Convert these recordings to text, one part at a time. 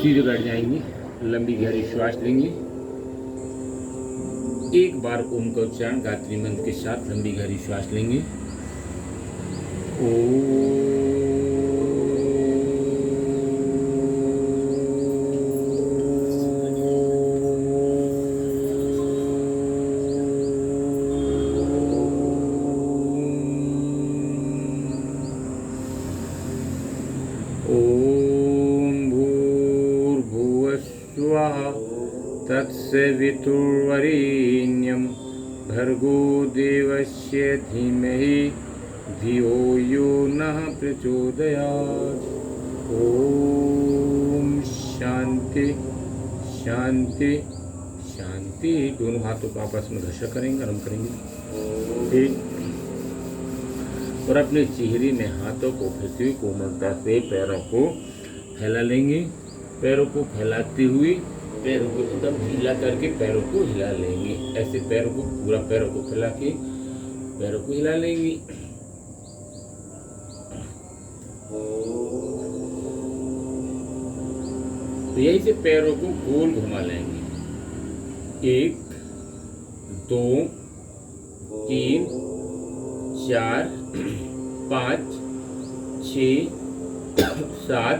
सीधे बैठ जाएंगे, लंबी गहरी श्वास लेंगे। एक बार ओम का उच्चारण गायत्री मंत्र के साथ लंबी गहरी श्वास लेंगे। तत्सवितुर्वरेण्यं भर्गो देवस्य धीमहि धियो यो नः प्रचोदयात्। ओम शांति शांति शांति। दोनों हाथों को आपस में घर्षण करेंगे, आरंभ करेंगे। ठीक। और अपने चेहरे में हाथों को फंसे हुए कोमलता से पैरों को फैला लेंगे। पैरों को फैलाते हुए पैरों को एकदम ढीला करके पैरों को हिला लेंगे। ऐसे पैरों को पूरा पैरों को फैला के पैरों को हिला लेंगे। तो यही से पैरों को गोल घुमा लेंगे। 1 2 3 4 5 6 7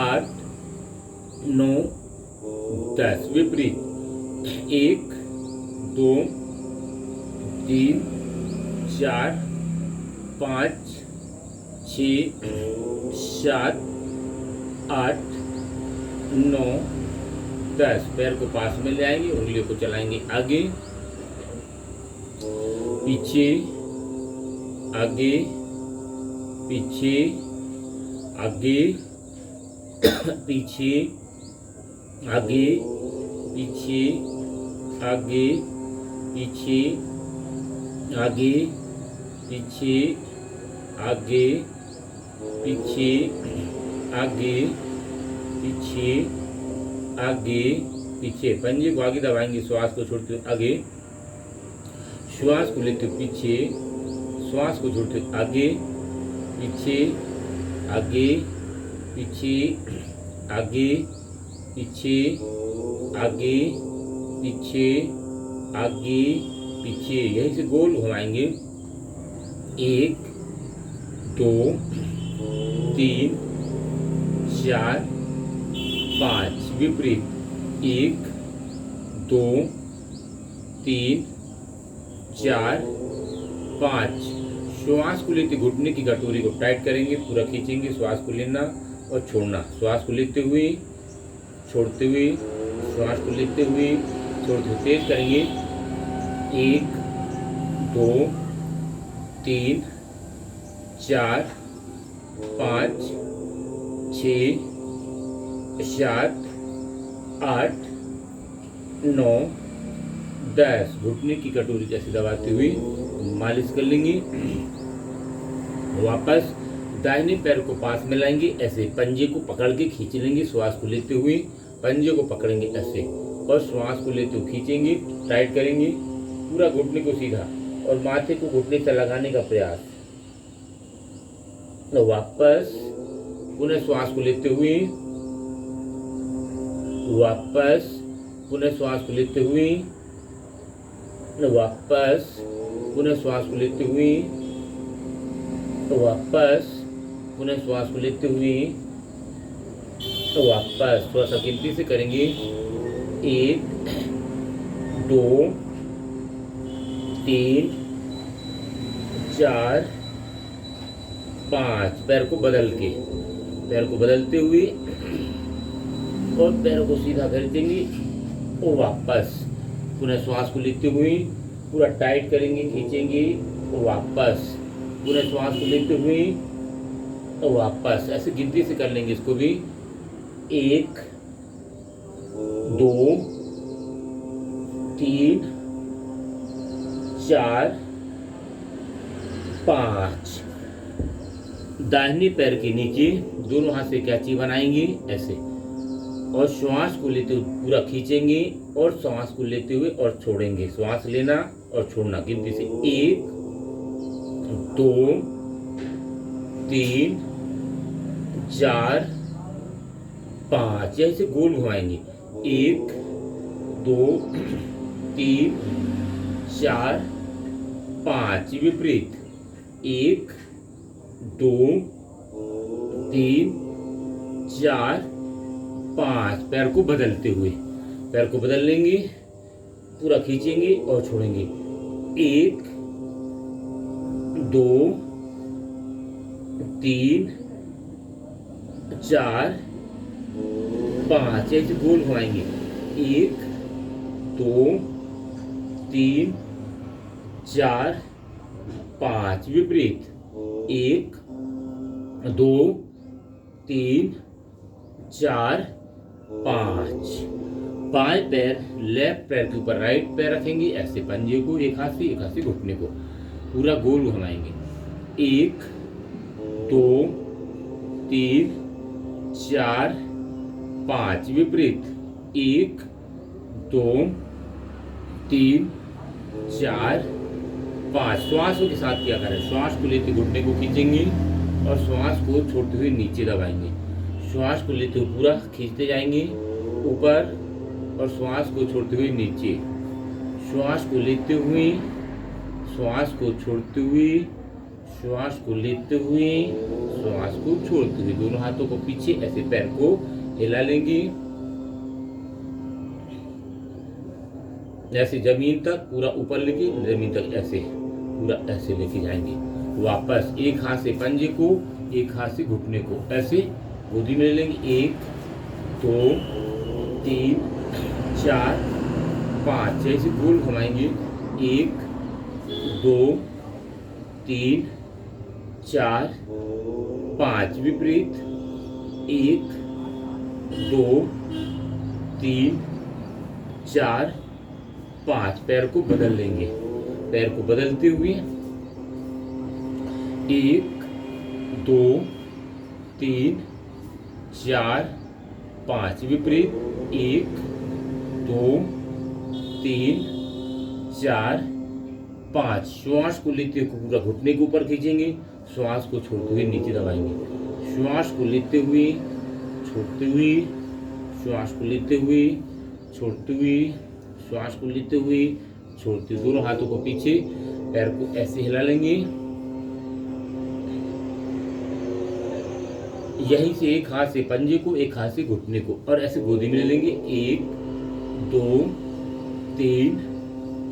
8 9 10। विपरीत 1 2 3 4 5 6 7 8 9 10। पैर को पास में ले आएंगे, उंगलियों को चलाएंगे आगे पीछे, आगे पीछे, आगे पीछे, आगे पीछे, आगे पीछे, आगे पीछे, आगे पीछे, आगे पीछे, आगे पीछे। पंजे को आगे दबाएंगे, श्वास को छोड़ते हुए आगे, श्वास को लेते हुए पीछे, श्वास को छोड़ते हुए आगे पीछे, आगे पीछे, आगे पीछे, आगे पीछे, आगे पीछे। यहीं से गोल घुमाएंगे। 1 2 3 4 5। विपरीत 1 2 3 4 5। श्वास को लेते घुटने की गठोरी को टाइट करेंगे, पूरा खींचेंगे। श्वास को लेना और छोड़ना, श्वास को लेते हुए छोड़ते हुए, श्वास को लेते हुए छोड़ते हुए तेज करेंगे। 1 2 3 4 5 6 7 8 9 10। घुटने की कटोरी जैसे दबाते हुए मालिश कर लेंगे। वापस दाहिने पैर को पास में लाएंगे, ऐसे पंजे को पकड़ के खींच लेंगे। श्वास को लेते हुए पंजे को पकड़ेंगे ऐसे, और श्वास को लेते हुए खींचेंगे, टाइट करेंगे पूरा घुटने को सीधा, और माथे को घुटने से लगाने का प्रयास। तो वापस पुनः श्वास को लेते हुए, वापस पुनः श्वास को लेते हुए, वापस पुनः श्वास को लेते हुए, वापस पुनः श्वास को लेते हुए, वापस। थोड़ा सा गिनती से करेंगे। 1 2 3 4 5। पैर को बदल के, पैर को बदलते हुए और पैरों को सीधा कर देंगे, और वापस पुनः श्वास को लेते हुए पूरा टाइट करेंगे, खींचेंगे, और वापस पुनः श्वास को लेते हुए और वापस। ऐसे गिनती से कर लेंगे इसको भी। 1 2 3 4 5। दाहिने पैर के नीचे दोनों हाथ से कैंची बनाएंगे ऐसे, और श्वास को लेते हुए पूरा खींचेंगे, और श्वास को लेते हुए और छोड़ेंगे। श्वास लेना और छोड़ना, गिनती से 1 2 3 4 5, ऐसे गोल घुमाएंगे। 1 2 3 4 5, विपरीत। 1 2 3 4 5, पैर को बदलते हुए, पैर को बदल लेंगे, पूरा खींचेंगे और छोड़ेंगे। 1 2 3 4 5, ऐसे गोल घुमाएंगे। 1 2 3 4 5, विपरीत। 1 2 3 4 5, बाएं पैर लेफ्ट पैर के ऊपर राइट पैर रखेंगे, ऐसे पंजे को एक हाथ से घुटने को पूरा गोल घुमाएंगे। 1 2 3 4 5, विपरीत। 1 2 3 4 5, श्वासों के साथ क्या करें, श्वास को लेते घुटने को खींचेंगे और श्वास को छोड़ते हुए नीचे दबाएंगे। श्वास को लेते हुए पूरा खींचते जाएंगे ऊपर और श्वास को छोड़ते हुए नीचे। श्वास को लेते हुए, श्वास को छोड़ते हुए, श्वास को लेते हुए, श्वास को छोड़ते हुए। दोनों हाथों को पीछे ऐसे पैर को हिला लेंगे, ऐसे जमीन तक पूरा ऊपर लेके जमीन तक ऐसे पूरा ऐसे लेके जाएंगे। वापस एक हाथ से पंजे को, एक हाथ से घुटने को ऐसे गोदी में ले लेंगे। 1 2 3 4 5, ऐसे गोल घुमाएंगे। 1 2 3 4 5, विपरीत। 1 2 3 4 5, पैर को बदल लेंगे, पैर को बदलते हुए। 1 2 3 4 5, विपरीत। 1 2 3 4 5, श्वास को लेते हुए पूरा घुटने के ऊपर खींचेंगे, श्वास को छोड़ते हुए नीचे दबाएंगे। श्वास को लेते हुए, छोड़ते हुए, श्वास को लेते हुए, छोड़ते हुए, श्वास को लेते हुए, छोड़ते हुए। दोनों हाथों को पीछे, पैर को ऐसे हिला लेंगे। यहीं से एक हाथ से पंजे को, एक हाथ से घुटने को और ऐसे गोदी में ले लेंगे। 1 2 3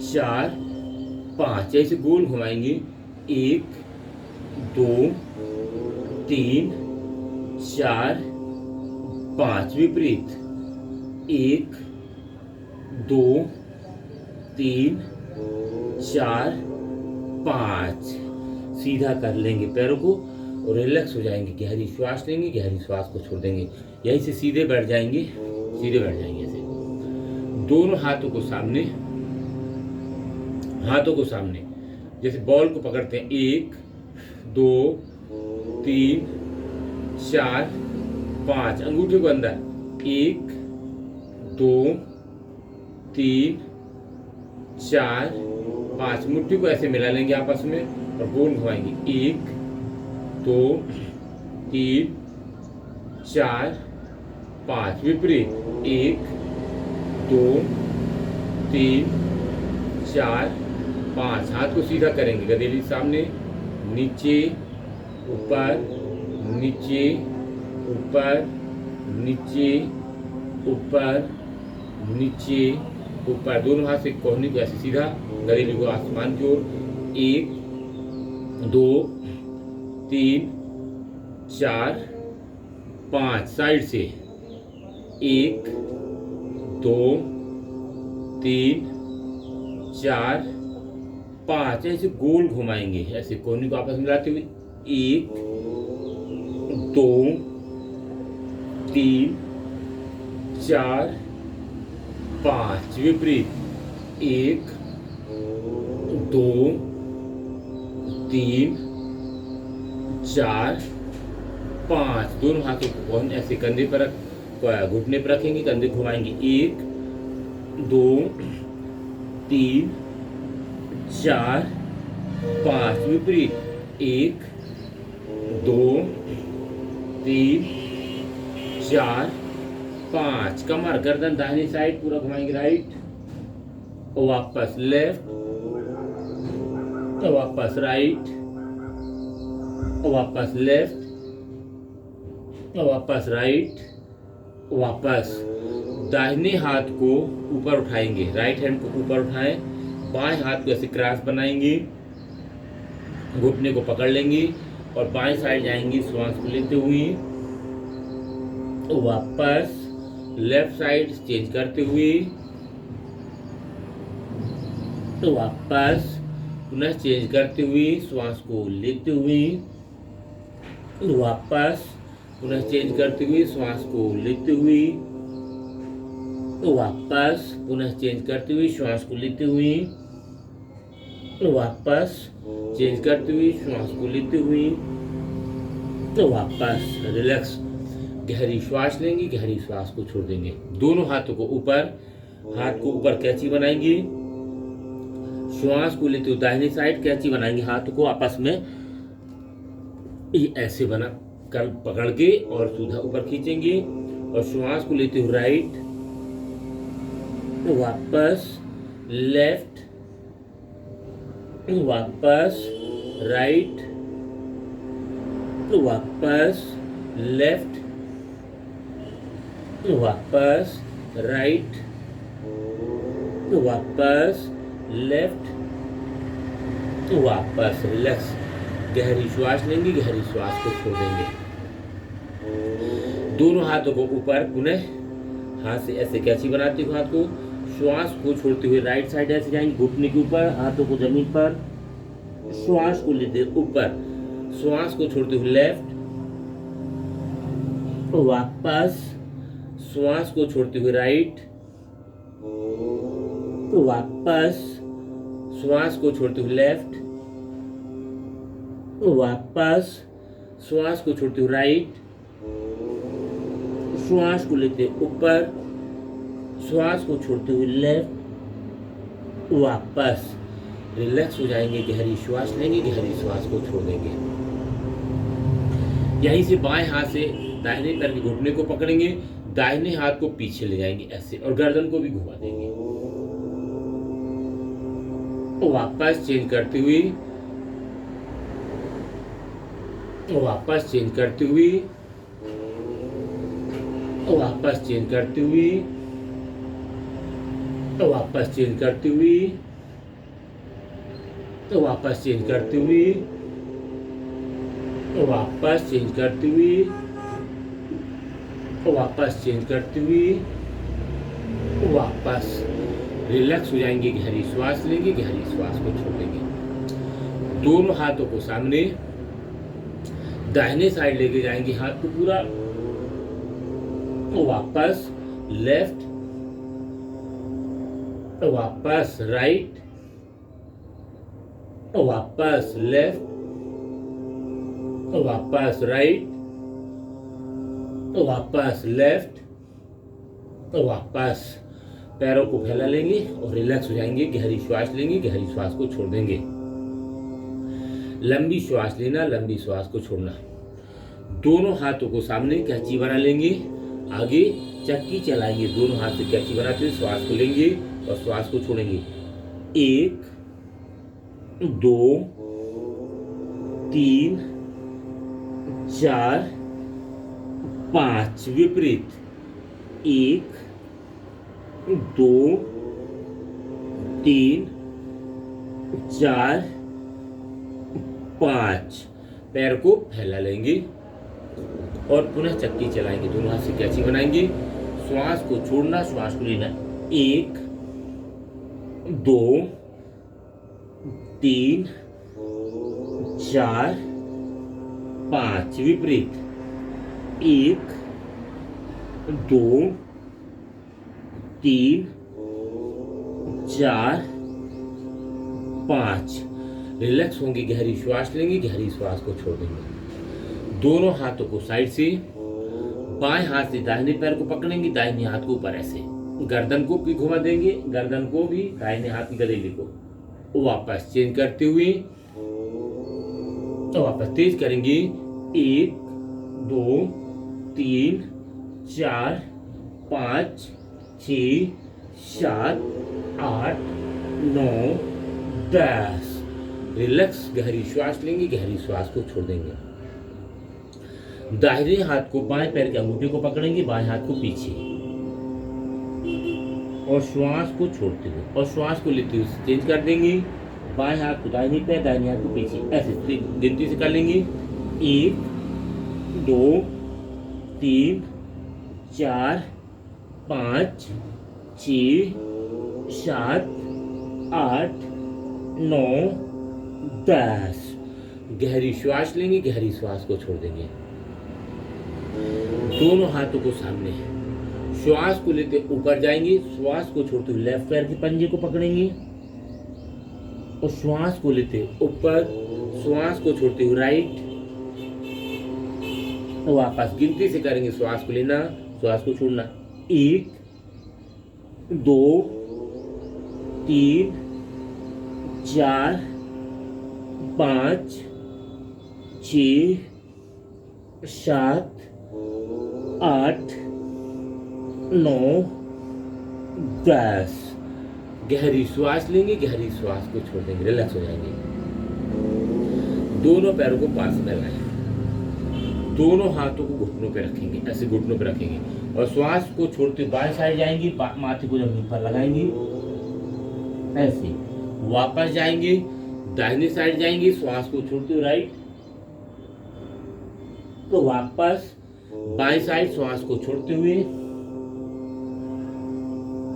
4 5, ऐसे गोल घुमाएंगे। 1 2 3 4 5, विपरीत। 1 2 3 4 5, सीधा कर लेंगे पैरों को और रिलैक्स हो जाएंगे। गहरी श्वास लेंगे, गहरी श्वास को छोड़ देंगे। यहीं से सीधे बैठ जाएंगे, सीधे बैठ जाएंगे ऐसे। दोनों हाथों को सामने, हाथों को सामने जैसे बॉल को पकड़ते हैं। 1 2 3 4 5, अंगूठे को अंदर। 1 2 3 4 5, मुट्ठी को ऐसे मिला लेंगे आपस में और गोल घुमाएंगे। 1 2 3 4 5, विपरीत। 1 2 3 4 5, हाथ को सीधा करेंगे, गदेली सामने, नीचे ऊपर, नीचे ऊपर, नीचे ऊपर, नीचे ऊपर। दोनों हाथ से कोहनी को ऐसे सीधा, गदेली को आसमान की ओर। 1 2 3 4 5, साइड से। 1 2 3 4 5, ऐसे गोल घुमाएंगे, ऐसे कोहनी को आपस में मिलाते हुए। 1 2 3 4 5, विपरीत। 1 2 3 4 5, दोनों हाथों को ऐसे कंधे पर घुटने पर रखेंगे, कंधे घुमाएंगे। 1 2 3 4 5, विपरीत। 1 2 3 4 5, कमर गर्दन दाहिनी साइड पूरा घुमाएंगे राइट, वापस लेफ्ट, वापस राइट, वापस लेफ्ट, वापस राइट, वापस। दाहिने हाथ को ऊपर उठाएंगे, राइट हैंड को ऊपर उठाएं, बाएं हाथ को ऐसे क्रॉस बनाएंगे, घुटने को पकड़ लेंगे और बाएं साइड जाएंगे श्वास को लेते हुए, वापस लेफ्ट साइड चेंज करते हुए, वापस पुनः चेंज करते हुए श्वास को लेते हुए, वापस पुनः चेंज करते हुए श्वास को लेते हुए, वापस पुनः चेंज करते हुए श्वास को लेते हुए, वापस चेंज करते हुए श्वास को लेते हुए, वापस रिलैक्स। गहरी श्वास लेंगे, गहरी श्वास को छोड़ देंगे। दोनों हाथों को ऊपर, हाथ को ऊपर कैंची बनाएंगे, श्वास को लेते हुए दाहिनी साइड कैंची बनाएंगे, हाथों को आपस में ये ऐसे बना कर पकड़ के और सीधा ऊपर खींचेंगे और श्वास को लेते हुए राइट, वापस लेफ्ट, वापस राइट, वापस लेफ्ट, वापस राइट, वापस लेफ्ट, वापस रिलैक्स। गहरी श्वास लेंगे, गहरी श्वास को छोड़ देंगे। दोनों हाथों को ऊपर, पुनः हाथ से ऐसे कैंची बनाते हुए हाथ को, श्वास को छोड़ते हुए राइट साइड ऐसे जाएंगे, घुटने के ऊपर, हाथों को जमीन पर, श्वास को लेते ऊपर, श्वास को छोड़ते हुए लेफ्ट, वापस श्वास को छोड़ते हुए राइट, वापस श्वास को छोड़ते हुए लेफ्ट, वापस श्वास को छोड़ते हुए राइट, श्वास को लेते ऊपर, श्वास को छोड़ते हुए लेफ्ट, वापस रिलैक्स हो जाएंगे। गहरी श्वास लेंगे, गहरी श्वास को छोड़ देंगे। यहीं से बाएं हाथ से दाहिने पैर के घुटने को पकड़ेंगे, दाहिने हाथ को पीछे ले जाएंगे ऐसे और गर्दन को भी घुमा देंगे। वापस चेंज करते हुए, वापस चेंज करते हुए, वापस चेंज करते हुए, वापस चेंज करते हुए, वापस चेंज करते हुए, वापस चेंज करते हुए, वापस चेंज करते हुए, वापस रिलैक्स हो जाएंगे। गहरी श्वास लेंगे, गहरी श्वास को छोड़ देंगे। दोनों हाथों को सामने दाहिने साइड लेके जाएंगे, हाथ को पूरा, वापस लेफ्ट, वापस राइट, वापस लेफ्ट, वापस राइट, वापस लेफ्ट, वापस। पैरों को फैला लेंगे और रिलैक्स हो जाएंगे। गहरी श्वास लेंगे, गहरी श्वास को छोड़ देंगे। लंबी श्वास लेना, लंबी श्वास को छोड़ना। दोनों हाथों को सामने कैंची बना लेंगे, आगे चक्की चलाएंगे। दोनों हाथ से कैंची बनाते हुए श्वास को लेंगे और श्वास को छोड़ेंगे। 1 2 3 4 5 विपरीत। 1 2 3 4 5। पैर को फैला लेंगे और पुनः चक्की चलाएंगे। दोनों हाथ से कैंची बनाएंगे, श्वास को छोड़ना, श्वास को लेना। 1 2 3 4 5 विपरीत। 1 2 3 4 5। रिलैक्स होंगे, गहरी श्वास लेंगे, गहरी श्वास को छोड़ देंगे। दोनों हाथों को साइड से, बाएं हाथ से दाहिने पैर को पकड़ेंगे, दाहिने हाथ को ऊपर ऐसे, गर्दन को भी घुमा देंगे, गर्दन को भी, दाहिने हाथ की गदेली को। वापस चेंज करते हुए तो वापस तेज करेंगे। 1 2 3 4 5 6 7 8 9 10। रिलैक्स, गहरी श्वास लेंगे, गहरी श्वास को छोड़ देंगे। दाहिने हाथ को बाएं पैर के अंगूठे को पकड़ेंगे, बाएं हाथ को पीछे और श्वास को छोड़ते हुए और श्वास को लेते हुए चेंज कर देंगे। बाएं हाथ को दाहिने पैर, दाहिने हाथ को पीछे, ऐसे गिनती से कर लेंगे। 1 2 3 4 5 6 7 8 9 10। गहरी श्वास लेंगे, गहरी श्वास को छोड़ देंगे। दोनों हाथों को सामने, श्वास को लेते ऊपर जाएंगे, श्वास को छोड़ते हुए लेफ्ट पैर के पंजे को पकड़ेंगे और श्वास को लेते ऊपर, श्वास को छोड़ते हुए राइट, वापस गिनती से करेंगे। श्वास को लेना, श्वास को छोड़ना। 1 2 3 4 5 6 7 8 9 10। गहरी श्वास लेंगे, गहरी श्वास को छोड़ देंगे, रिलैक्स हो जाएंगे। दोनों पैरों को पास में लाएं, दोनों हाथों को घुटनों पे रखेंगे, ऐसे घुटनों पे रखेंगे और श्वास को छोड़ते बाएं साइड जाएंगे, माथे को जमीन पर लगाएंगे, ऐसे वापस जाएंगे, दाहिने साइड जाएंगे, श्वास को छोड़ते हुए राइट, तो वापस बाएं साइड श्वास को छोड़ते हुए,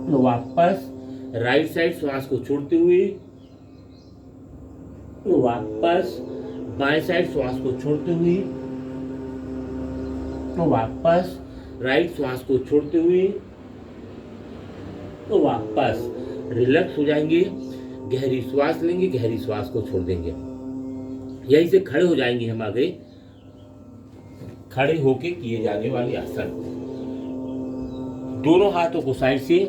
तो वापस राइट साइड श्वास को छोड़ते हुए, तो वापस बाएं साइड श्वास को छोड़ते हुए, तो वापस राइट श्वास को छोड़ते हुए, तो वापस रिलैक्स हो जाएंगे। गहरी श्वास लेंगे, गहरी श्वास को छोड़ देंगे। यहीं से खड़े हो जाएंगे हम आगे, खड़े होके किए जाने वाले आसन। दोनों हाथों को साइड से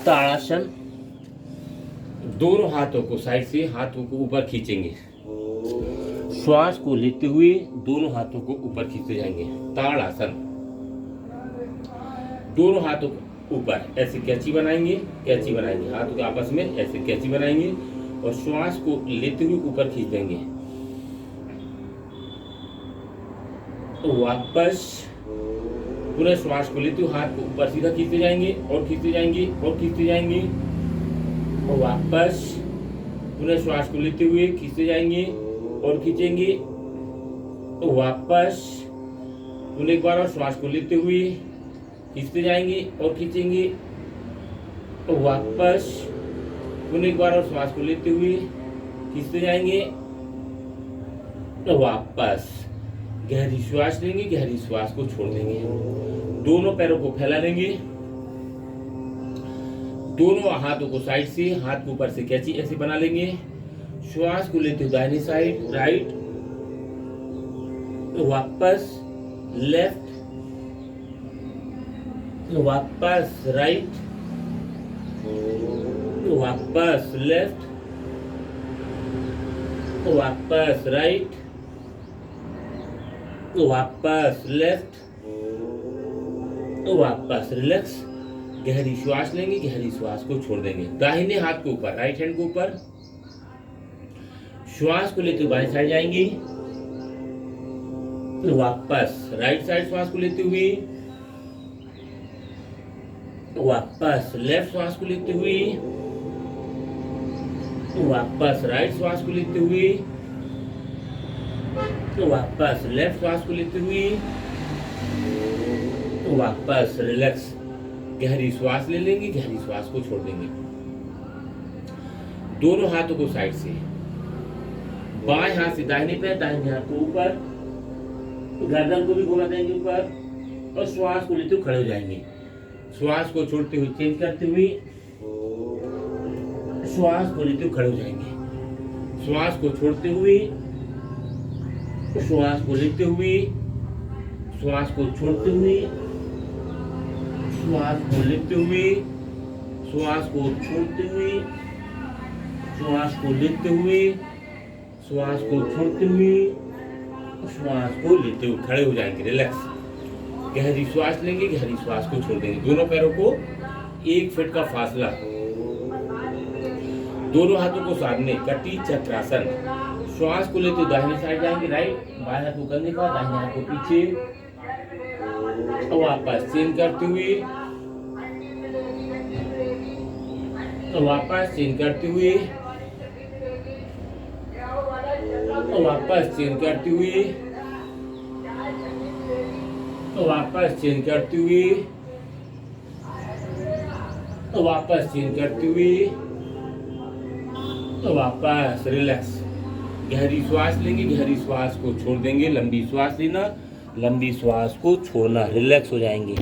ताड़ासन, दोनों हाथों को साइड से हाथों को ऊपर खींचेंगे, श्वास को लेते हुए दोनों हाथों को ऊपर खींचते जाएंगे, ताड़ासन। दोनों हाथों को ऊपर ऐसे कैंची बनाएंगे, कैंची बनाएंगे हाथों के आपस में, ऐसे कैंची बनाएंगे और श्वास को लेते हुए ऊपर खींच देंगे। वापस पूरे श्वास को लेते हुए हाथ को ऊपर सीधा खींचते जाएंगे और खींचते जाएंगे और खींचते जाएंगे और वापस पूरे श्वास को लेते हुए खींचते जाएंगे और खींचेंगे। वापस पुनः एक बार और श्वास को लेते हुए खींचते जाएंगे और खींचेंगे। वापस पुनः एक बार और श्वास को लेते हुए खींचते जाएंगे। वापस गहरी श्वास लेंगे, गहरी श्वास को छोड़ देंगे। दोनों पैरों को फैला लेंगे, दोनों हाथों को साइड से, हाथ के ऊपर से कैंची ऐसे बना लेंगे। श्वास को लेते हुए दाहिनी साइड राइट, वापस लेफ्ट, वापस राइट, वापस लेफ्ट, वापस राइट, वापस लेफ्ट, वापस रिलैक्स। गहरी श्वास लेंगे, गहरी श्वास को छोड़ देंगे। दाहिने हाथ के ऊपर, राइट हैंड के ऊपर, श्वास को लेते हुए बाएं साइड जाएंगे, वापस राइट साइड श्वास को लेते हुए, वापस लेफ्ट श्वास को लेते हुए, वापस राइट श्वास को लेते हुए, वापस लेफ्ट श्वास को लेते हुए, वापस रिलैक्स। गहरी श्वास ले लेंगे, गहरी श्वास को छोड़ देंगे। दोनों हाथों को साइड से, बाएं हाथ से दाहिने पैर, दाहिने हाथ को ऊपर, गर्दन को भी घुमा देंगे ऊपर और श्वास को लेते हुए खड़े हो जाएंगे। श्वास को छोड़ते हुए चेंज करते हुए श्वास को लेते हुए खड़े हो जाएंगे। श्वास को छोड़ते हुए, श्वास को लेते हुए, श्वास को छोड़ते हुए, श्वास को लेते हुए, श्वास को छोड़ते हुए, श्वास को लेते हुए, श्वास को छोड़ते हुए, श्वास को लेते हुए खड़े हो जाएंगे। रिलैक्स। गहरी श्वास लेंगे, गहरी श्वास को छोड़ देंगे। दोनों पैरों को 1 फीट का फासला, दोनों हाथों को सामने, कटी चक्रासन। श्वास को लेते दाहिने साइड जाएंगे, राइट, बाएं हाथ को कंधे पर, दाहिने हाथ को पीछे, वापस चेन करते हुए, वापस चेन करते हुए, वापस चेन करते हुए, वापस चेन करते हुए, वापस चेन करते हुए, वापस रिलैक्स। गहरी श्वास लेंगे, गहरी श्वास को छोड़ देंगे। लंबी श्वास लेना, लंबी श्वास को छोड़ना, रिलैक्स हो जाएंगे।